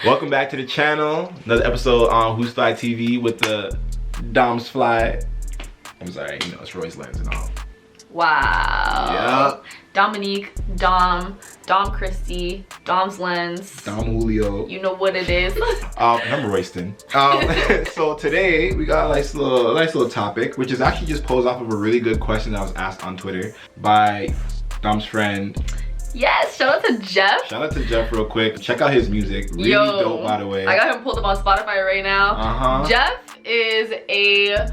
Welcome back to the channel. Another episode on Who's Fly TV with the Dom's Fly. I'm sorry, you know, it's Roy's Lens and all. Wow. Yep. Dominique, Dom Christie, Dom's Lens. Dom Julio. You know what it is. I'm Royston. So today we got a nice little topic, which is actually just posed off of a really good question that was asked on Twitter by Dom's friend. Yes, shout out to Jeff. Shout out to Jeff real quick. Check out his music. Really dope, by the way. I got him pulled up on Spotify right now. Jeff is a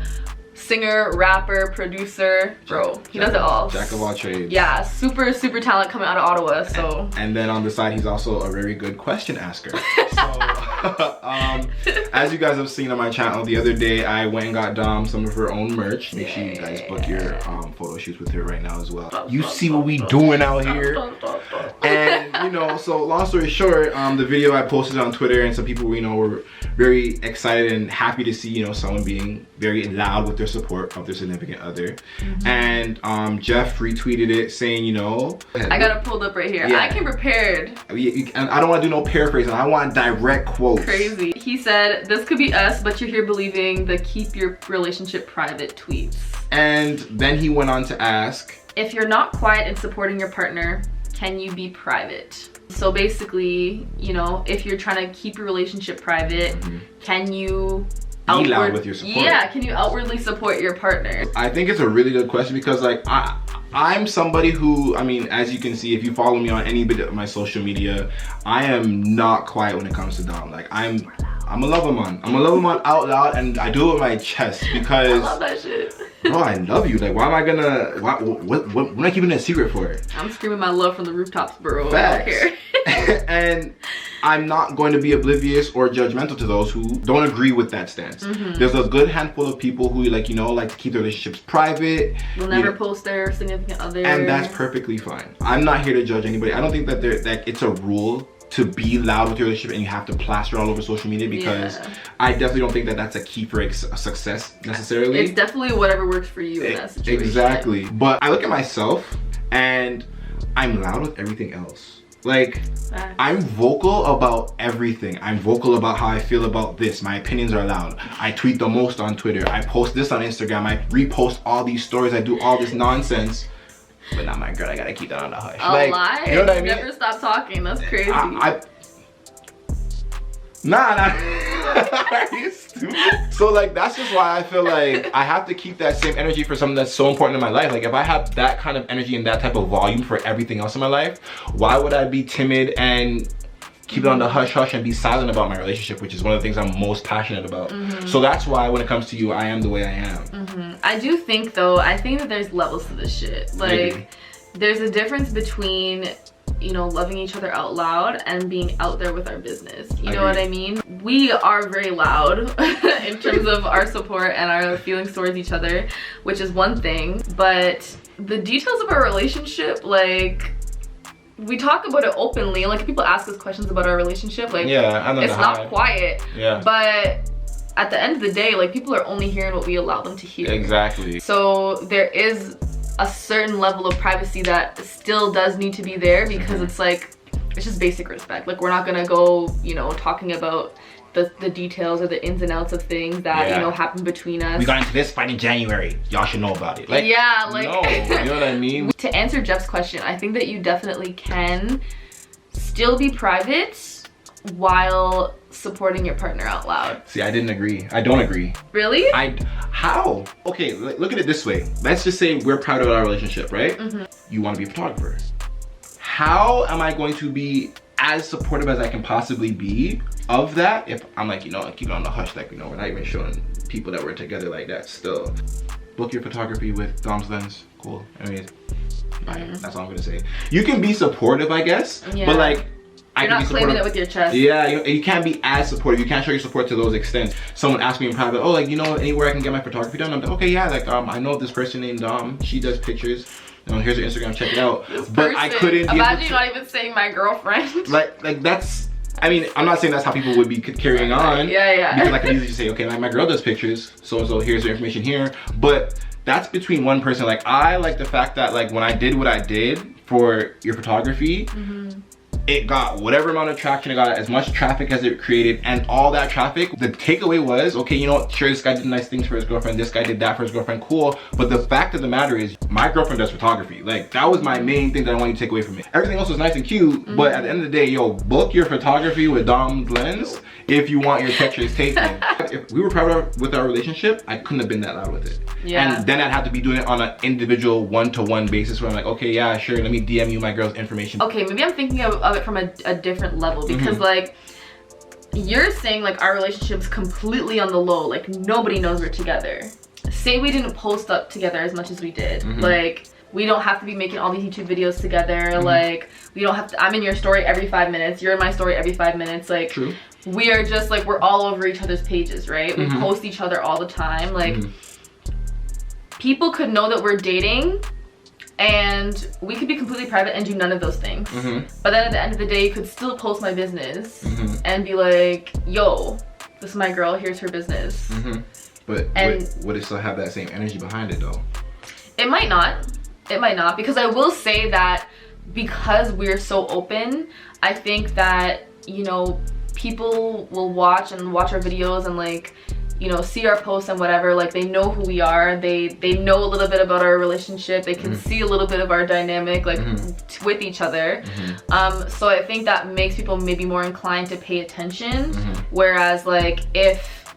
singer, rapper, producer, bro. He does it all. Jack of all trades. Yeah, super talent coming out of Ottawa, so. And then on the side, he's also a very good question asker. So, as you guys have seen on my channel, the other day, I went and got Dom some of her own merch. Make sure you guys book your photo shoots with her right now as well. You see what we doing out here. And, you know, so long story short, the video I posted on Twitter and some people, you know, were very excited and happy to see, you know, someone being very loud with their support of their significant other. And Jeff retweeted it saying, you know, I got it pulled up right here. Yeah. I came prepared. And I don't want to do no paraphrasing. I want direct quotes. Crazy. He said, "This could be us, but you're here believing the keep your relationship private tweets." And then he went on to ask, if you're not quiet in supporting your partner, can you be private? So basically, you know, if you're trying to keep your relationship private, can you be loud with your support? Yeah, can you outwardly support your partner? I think it's a really good question because, like, I'm somebody who, I mean, as you can see, if you follow me on any bit of my social media, I am not quiet when it comes to Dom. Like, I'm a lover man. I'm a lover man out loud, and I do it with my chest because I love that shit. Bro, I love you. Like, why am I gonna? What am I keeping it a secret for? I'm screaming my love from the rooftops, bro. Facts. I don't care. And I'm not going to be oblivious or judgmental to those who don't agree with that stance. There's a good handful of people who, like, you know, like to keep their relationships private. Will never post their significant other. And that's perfectly fine. I'm not here to judge anybody. I don't think that it's a rule to be loud with your relationship and you have to plaster all over social media, because I definitely don't think that that's a key for success necessarily. It's definitely whatever works for you in that situation. Exactly. But I look at myself and I'm loud with everything else. Like, I'm vocal about everything. I'm vocal about how I feel about this. My opinions are loud. I tweet the most on Twitter. I post this on Instagram. I repost all these stories. I do all this nonsense. But not my girl, I gotta keep that on the hush. Like, lie? You know what I mean? Never stop talking, that's crazy. Nah. Are you stupid? So, like, that's just why I feel like I have to keep that same energy for something that's so important in my life. Like, if I have that kind of energy and that type of volume for everything else in my life, why would I be timid and keep it on the hush hush and be silent about my relationship, which is one of the things I'm most passionate about. So that's why when it comes to you, I am the way I am. I do think, though, I think that there's levels to this shit. Like, there's a difference between, you know, loving each other out loud and being out there with our business. You know what I mean? We are very loud in terms of our support and our feelings towards each other, which is one thing. But the details of our relationship, like, we talk about it openly. Like, people ask us questions about our relationship, like, it's not quiet. But at the end of the day, like, people are only hearing what we allow them to hear. Exactly. So there is a certain level of privacy that still does need to be there, because it's like, it's just basic respect. Like, we're not gonna go, you know, talking about the details or the ins and outs of things that, you know, happen between us. We got into this fight in January. Y'all should know about it. Like, yeah, like, no, you know what I mean? To answer Jeff's question, I think that you definitely can still be private while supporting your partner out loud. See, I didn't agree. I don't agree. Really? How? Okay, look at it this way. Let's just say we're proud of our relationship, right? You want to be a photographer. How am I going to be as supportive as I can possibly be of that if I'm like, you know, keep it on the hush, like, you know, we're not even showing people that we're together like that still. Book your photography with Dom's Lens. Cool. Anyways, that's all I'm gonna say. You can be supportive, I guess, but like, you're not claiming it with your chest. Yeah, you can't be as supportive. You can't show your support to those extents. Someone asked me in private, oh, like, you know, anywhere I can get my photography done? I'm like, okay, yeah, like, I know this person named Dom. She does pictures. You know, here's her Instagram, check it out. But I couldn't. Imagine not even saying my girlfriend. Like that's. I mean, I'm not saying that's how people would be carrying on. Yeah. Because I could easily just say, okay, like, my girl does pictures, so and so. Here's her information here. But that's between one person. Like, I like the fact that, like, when I did what I did for your photography, it got whatever amount of traction, it got as much traffic as it created, and all that traffic, the takeaway was, okay, you know what, sure, this guy did nice things for his girlfriend, this guy did that for his girlfriend, cool, but the fact of the matter is, my girlfriend does photography. Like, that was my main thing that I wanted to take away from it. Everything else was nice and cute, but at the end of the day, yo, book your photography with Dom's lens if you want your pictures taken. If we were proud with our relationship, I couldn't have been that loud with it. Yeah. And then I'd have to be doing it on an individual one-to-one basis where I'm like, okay, yeah, sure, let me DM you my girl's information. Okay, maybe I'm thinking of it from a different level, because like, you're saying like our relationship's completely on the low, like nobody knows we're together. Say we didn't post up together as much as we did. Like, we don't have to be making all these YouTube videos together. Like, we don't have to, I'm in your story every 5 minutes, you're in my story every 5 minutes. Like, true. We are just like, we're all over each other's pages, right? We post each other all the time. Like, people could know that we're dating and we could be completely private and do none of those things. But then at the end of the day, you could still post my business and be like, yo, this is my girl, here's her business. But would it still have that same energy behind it though? It might not. It might not, because I will say that because we're so open, I think that, you know, people will watch our videos and like, you know, see our posts and whatever, like they know who we are, they know a little bit about our relationship, they can see a little bit of our dynamic like with each other. So I think that makes people maybe more inclined to pay attention, whereas like if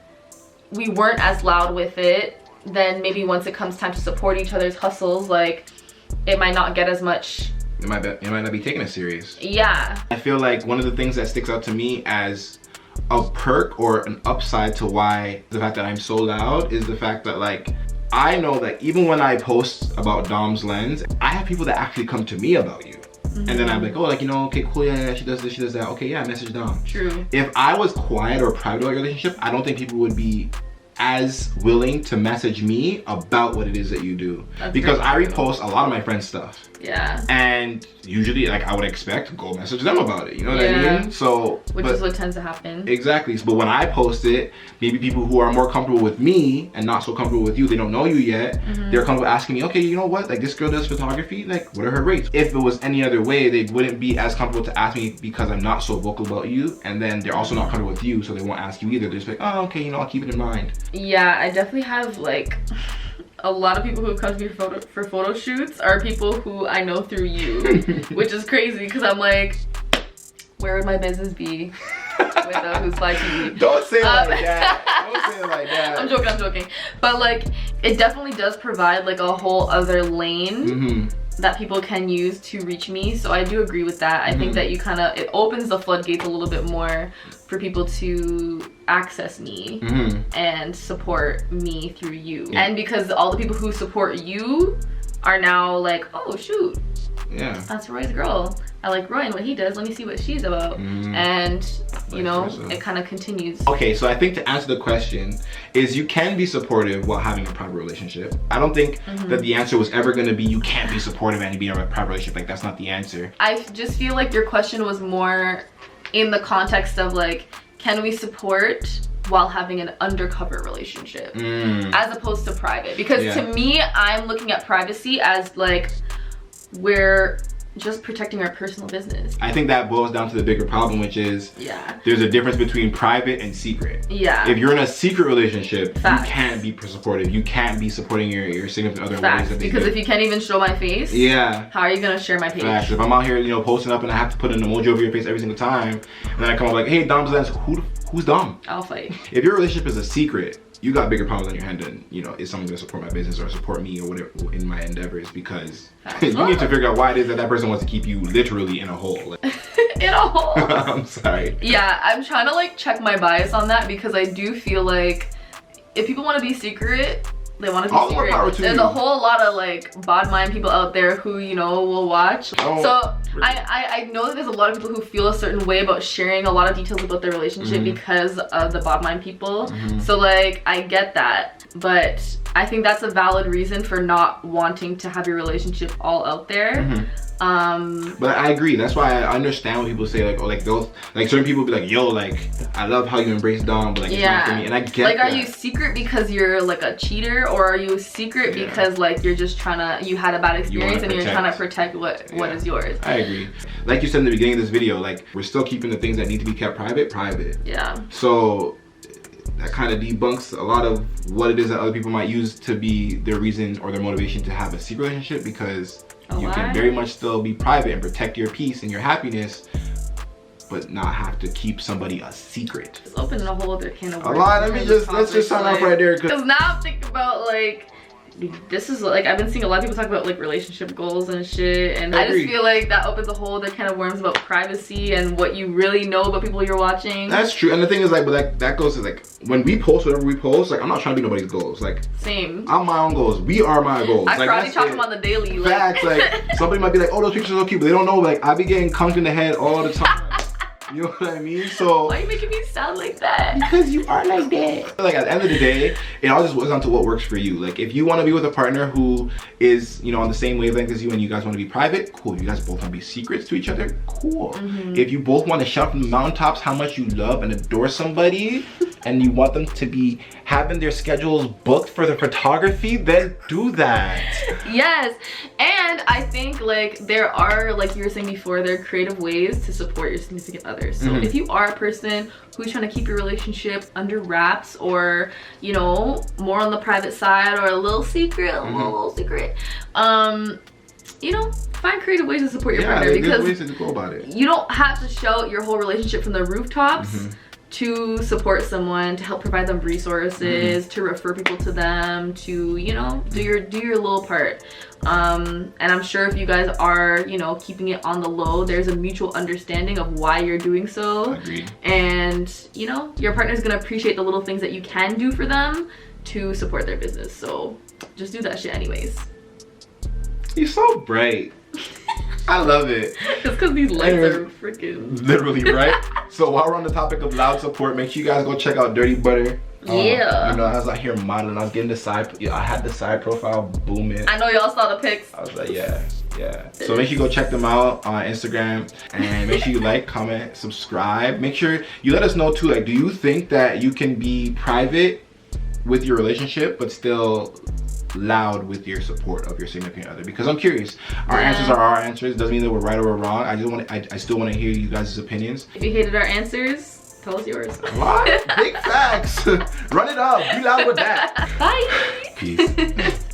we weren't as loud with it, then maybe once it comes time to support each other's hustles, like it might not get as much. It might not be taken as serious. Yeah. I feel like one of the things that sticks out to me as a perk or an upside to why the fact that I'm so loud is the fact that like, I know that even when I post about Dom's lens, I have people that actually come to me about you. And then I'm like, oh, like, you know, okay, cool, yeah, she does this, she does that. Okay, yeah, message Dom. True. If I was quiet or private about your relationship, I don't think people would be as willing to message me about what it is that you do. That's because I repost a lot of my friends' stuff. Yeah. And usually, like, I would expect, go message them about it. You know what I mean? So, which is what tends to happen. Exactly. But when I post it, maybe people who are more comfortable with me and not so comfortable with you, they don't know you yet, they're comfortable asking me, okay, you know what? Like, this girl does photography. Like, what are her rates? If it was any other way, they wouldn't be as comfortable to ask me because I'm not so vocal about you. And then they're also not comfortable with you, so they won't ask you either. They're just like, oh, okay, you know, I'll keep it in mind. Yeah, I definitely have, like, a lot of people who come to me for photo shoots are people who I know through you, which is crazy because I'm like, where would my business be without Who's Fly TV? Don't say it like that. Don't say it like that. I'm joking. But like, it definitely does provide like a whole other lane that people can use to reach me. So I do agree with that. I think that you kind of, it opens the floodgates a little bit more for people to access me and support me through you. And because all the people who support you are now like, oh shoot, that's Roy's girl. I like Roy and what he does, let me see what she's about. And you know, it kind of continues. Okay, so I think to answer the question is you can be supportive while having a private relationship. I don't think that the answer was ever going to be you can't be supportive and be in a private relationship. Like, that's not the answer. I just feel like your question was more in the context of like, can we support while having an undercover relationship as opposed to private? Because to me, I'm looking at privacy as like, we're just protecting our personal business. I think that boils down to the bigger problem, which is there's a difference between private and secret. If you're in a secret relationship, you can't be supportive. You can't be supporting your significant other ways that they because do. if you can't even show my face, how are you gonna share my page? If I'm out here, you know, posting up and I have to put an emoji over your face every single time, and then I come up like, hey, Dom's lens, who's Dom? I'll fight. If your relationship is a secret, you got bigger problems on your hand than, you know, is someone gonna support my business or support me or whatever in my endeavors, because you need to figure out why it is that person wants to keep you literally in a hole. In a hole? I'm sorry. Yeah, I'm trying to like check my bias on that, because I do feel like if people want to be secret, they want to be secret. There's a whole lot of like bad mind people out there who, you know, will watch. So I know that there's a lot of people who feel a certain way about sharing a lot of details about their relationship because of the bad mind people. So like, I get that, but I think that's a valid reason for not wanting to have your relationship all out there. But I agree. That's why I understand when people say like, oh, like those, like certain people be like, yo, like I love how you embrace Dom, but like it's not for me. And I get like, that. are you secret because you're like a cheater, or are you secret because like you're just trying to, you had a bad experience and you're trying to protect what is yours? I agree. Like you said in the beginning of this video, like we're still keeping the things that need to be kept private. Yeah. So that kind of debunks a lot of what it is that other people might use to be their reason or their motivation to have a secret relationship, because you can very much still be private and protect your peace and your happiness, but not have to keep somebody a secret. It's opening a whole other can of worms. Let's just sign off right there. Because now think about like, this is like, I've been seeing a lot of people talk about like relationship goals and shit, and I just feel like that opens a whole other can of worms about privacy and what you really know about people you're watching. That's true. And the thing is like, but that goes to like, when we post whatever we post, like I'm not trying to be nobody's goals. Like same. I'm my own goals. We are my goals. I like, probably talk them on the daily. Facts. Like somebody might be like, oh, those pictures are so cute, but they don't know like I be getting conked in the head all the time. You know what I mean? So why are you making me sound like that? Because you are like that. Like at the end of the day, it all just boils down to what works for you. Like if you want to be with a partner who is, you know, on the same wavelength as you and you guys want to be private, cool. You guys both want to be secrets to each other, cool. If you both want to shout from the mountaintops how much you love and adore somebody and you want them to be having their schedules booked for the photography, then do that. Yes. And I think like there are, like you were saying before, there are creative ways to support your significant other. So if you are a person who's trying to keep your relationship under wraps, or you know, more on the private side, or a little secret, a little secret, you know, find creative ways to support your partner, because ways to go about it. You don't have to shout your whole relationship from the rooftops to support someone, to help provide them resources, to refer people to them, to, you know, do your little part. And I'm sure if you guys are, you know, keeping it on the low, there's a mutual understanding of why you're doing so. Agreed. And, you know, your partner's gonna appreciate the little things that you can do for them to support their business. So just do that shit anyways. You're so bright. I love it. It's because these lights are freaking literally, right? So while we're on the topic of loud support, make sure you guys go check out Dirty Butter. Yeah. You know, I was out here modeling. I was getting the side. I had the side profile booming. I know y'all saw the pics. I was like, yeah. So make sure you go check them out on Instagram, and make sure you like, comment, subscribe. Make sure you let us know too. Like, do you think that you can be private with your relationship but still loud with your support of your significant other? Because I'm curious. Our answers are our answers. Doesn't mean that we're right or we're wrong. I still want to hear you guys' opinions. If you hated our answers, tell us yours. What? Big facts. Run it up. Be loud with that. Bye. Peace.